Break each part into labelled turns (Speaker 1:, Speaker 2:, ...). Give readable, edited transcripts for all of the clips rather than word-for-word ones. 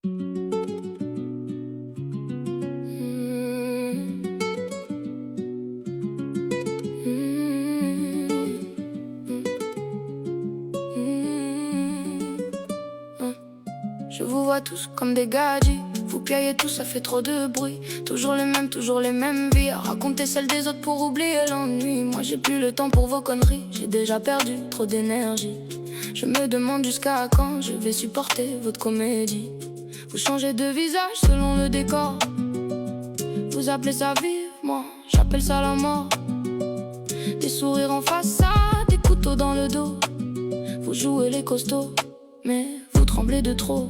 Speaker 1: Je vous vois tous comme des gadgets. Vous piaillez tous, ça fait trop de bruit. Toujours les mêmes vies. À raconter celles des autres pour oublier l'ennui. Moi j'ai plus le temps pour vos conneries. J'ai déjà perdu trop d'énergie. Je me demande jusqu'à quand je vais supporter votre comédie. Vous changez de visage selon le décor. Vous appelez ça vivre, moi j'appelle ça la mort. Des sourires en façade, des couteaux dans le dos. Vous jouez les costauds, mais vous tremblez de trop.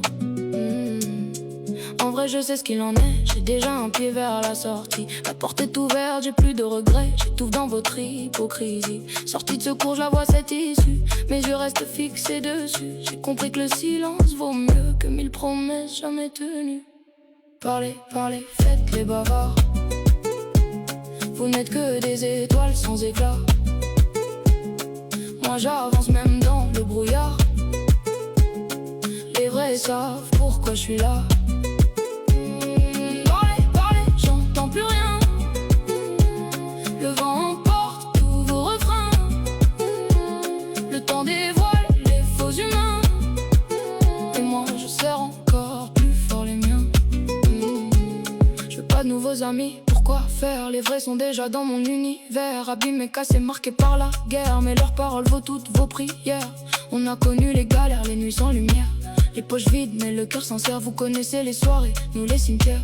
Speaker 1: En vrai je sais ce qu'il en est, j'ai déjà un pied vers la sortie. La porte est ouverte, j'ai plus de regrets. J'étouffe dans votre hypocrisie. Sortie de secours, je la vois cette issue, mais je reste fixé dessus. J'ai compris que le silence vaut mieux que 1000 promesses jamais tenues. Parlez, parlez, faites les bavards. Vous n'êtes que des étoiles sans éclat. Moi j'avance même dans le brouillard. Les vrais savent pourquoi je suis là. Parlez, parlez, j'entends plus rien. Le vent emporte tous vos refrains. Le temps dévoile les faux humains. Et moi je serre encore plus fort les miens. Je veux pas de nouveaux amis. Pourquoi faire? Les vrais sont déjà dans mon univers. Abîmés, cassés, marqués par la guerre. Mais leurs paroles vaut toutes vos prières. On a connu les galères, les nuits sans lumière. Les poches vides, mais le cœur sincère. Vous connaissez les soirées, nous les cimetières.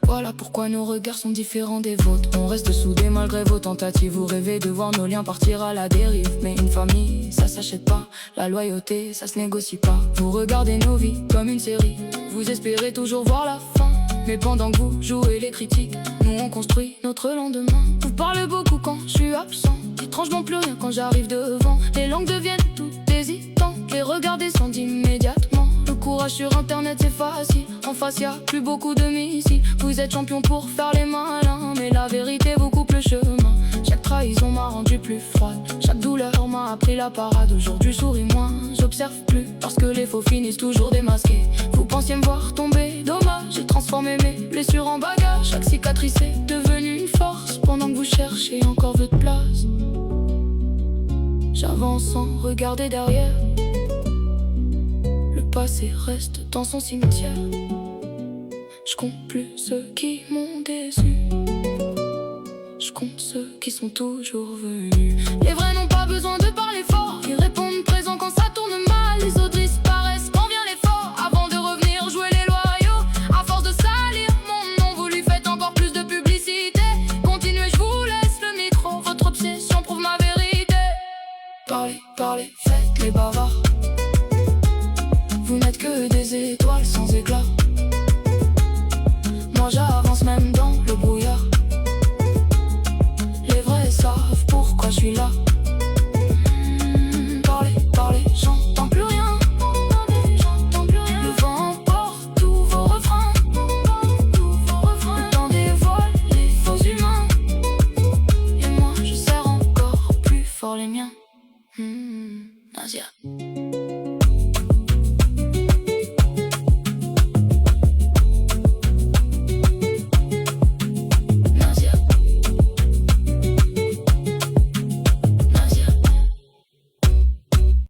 Speaker 1: Voilà pourquoi nos regards sont différents des vôtres. On reste soudés malgré vos tentatives. Vous rêvez de voir nos liens partir à la dérive. Mais une famille, ça s'achète pas. La loyauté, ça se négocie pas. Vous regardez nos vies comme une série. Vous espérez toujours voir la fin. Mais pendant que vous jouez les critiques, nous on construit notre lendemain. Vous parlez beaucoup quand je suis absent. Étrangement plus rien quand j'arrive devant. Les langues deviennent toutes hésitantes. Les regards descendent immédiatement. Le courage sur internet c'est facile. En face y'a plus beaucoup de missiles. Vous êtes champion pour faire les malins, mais la vérité vous coupe le chemin. Chaque trahison m'a rendu plus froide. Chaque douleur m'a appris la parade. Aujourd'hui je souris moins, j'observe plus. Parce que les faux finissent toujours démasqués. Vous pensiez me voir tomber, dommage. J'ai transformé mes blessures en bagages. Chaque cicatrice est devenue une force. Pendant que vous cherchez encore votre place, j'avance sans regarder derrière. Le passé reste dans son cimetière. Je compte plus ceux qui m'ont déçu. Je compte ceux qui sont toujours venus. Les vrais n'ont pas besoin de parler fort. Ils répondent présent quand ça tourne mal. Les autres disparaissent quand vient l'effort. Avant de revenir jouer les loyaux. À force de salir mon nom, vous lui faites encore plus de publicité. Continuez, je vous laisse le micro. Votre obsession prouve ma vérité. Parlez, parlez, faites les bavards. Vous n'êtes que des étoiles sans éclat. Moi j'avance